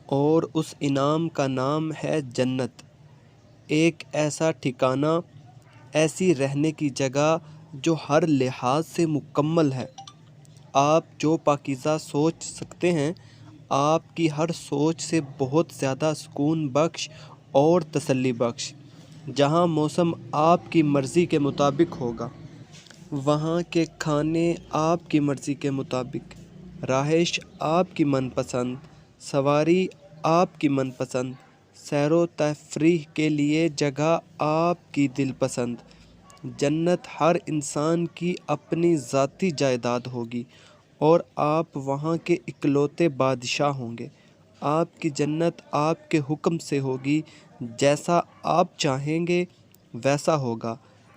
اور اس انعام کا نام ہے جنت، ایک ایسا ٹھکانہ، ایسی رہنے کی جگہ جو ہر لحاظ سے مکمل ہے۔ آپ جو پاکیزہ سوچ سکتے ہیں، آپ کی ہر سوچ سے بہت زیادہ سکون بخش اور تسلی بخش۔ جہاں موسم آپ کی مرضی کے مطابق ہوگا، وہاں کے کھانے آپ کی مرضی کے مطابق، رہائش آپ کی من پسند، سواری آپ کی من پسند، سیر و تفریح کے لیے جگہ آپ کی دل پسند۔ جنت ہر انسان کی اپنی ذاتی جائیداد ہوگی اور آپ وہاں کے اکلوتے بادشاہ ہوں گے۔ آپ کی جنت آپ کے حکم سے ہوگی، جیسا آپ چاہیں گے ویسا ہوگا۔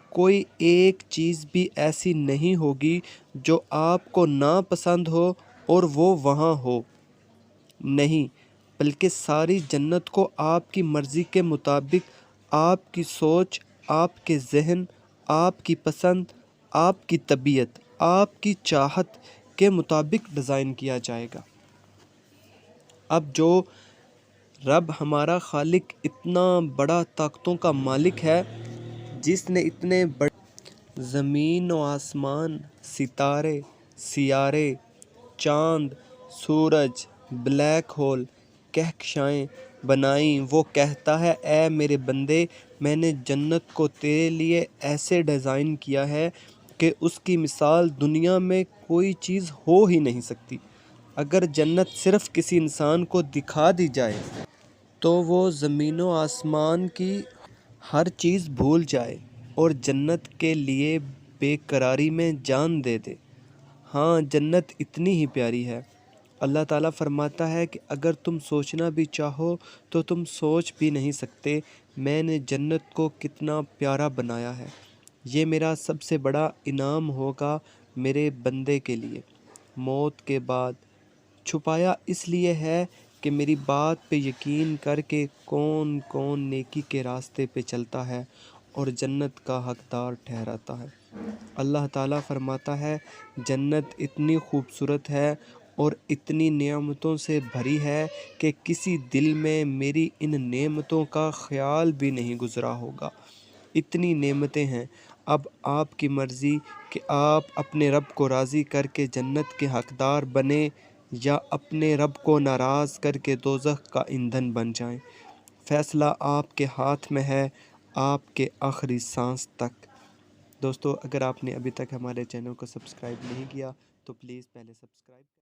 کوئی ایک چیز بھی ایسی نہیں ہوگی جو آپ کو ناپسند ہو اور وہ وہاں ہو، نہیں، بلکہ ساری جنت کو آپ کی مرضی کے مطابق، آپ کی سوچ، آپ کے ذہن، آپ کی پسند، آپ کی طبیعت، آپ کی چاہت کے مطابق ڈیزائن کیا جائے گا۔ اب جو رب ہمارا خالق اتنا بڑا طاقتوں کا مالک ہے، جس نے اتنے بڑے زمین و آسمان، ستارے، سیارے، چاند، سورج، بلیک ہول، کہکشائیں بنائیں، وہ کہتا ہے اے میرے بندے، میں نے جنت کو تیرے لیے ایسے ڈیزائن کیا ہے کہ اس کی مثال دنیا میں کوئی چیز ہو ہی نہیں سکتی۔ اگر جنت صرف کسی انسان کو دکھا دی جائے تو وہ زمین و آسمان کی ہر چیز بھول جائے اور جنت کے لیے بے قراری میں جان دے دے۔ ہاں، جنت اتنی ہی پیاری ہے۔ اللہ تعالیٰ فرماتا ہے کہ اگر تم سوچنا بھی چاہو تو تم سوچ بھی نہیں سکتے، میں نے جنت کو کتنا پیارا بنایا ہے۔ یہ میرا سب سے بڑا انعام ہوگا میرے بندے کے لیے۔ موت کے بعد چھپایا اس لیے ہے کہ میری بات پہ یقین کر کے کون کون نیکی کے راستے پہ چلتا ہے اور جنت کا حقدار ٹھہراتا ہے۔ اللہ تعالیٰ فرماتا ہے جنت اتنی خوبصورت ہے اور اتنی نعمتوں سے بھری ہے کہ کسی دل میں میری ان نعمتوں کا خیال بھی نہیں گزرا ہوگا۔ اتنی نعمتیں ہیں۔ اب آپ کی مرضی کہ آپ اپنے رب کو راضی کر کے جنت کے حقدار بنیں یا اپنے رب کو ناراض کر کے دوزخ کا ایندھن بن جائیں۔ فیصلہ آپ کے ہاتھ میں ہے، آپ کے آخری سانس تک۔ دوستو، اگر آپ نے ابھی تک ہمارے چینل کو سبسکرائب نہیں کیا تو پلیز پہلے سبسکرائب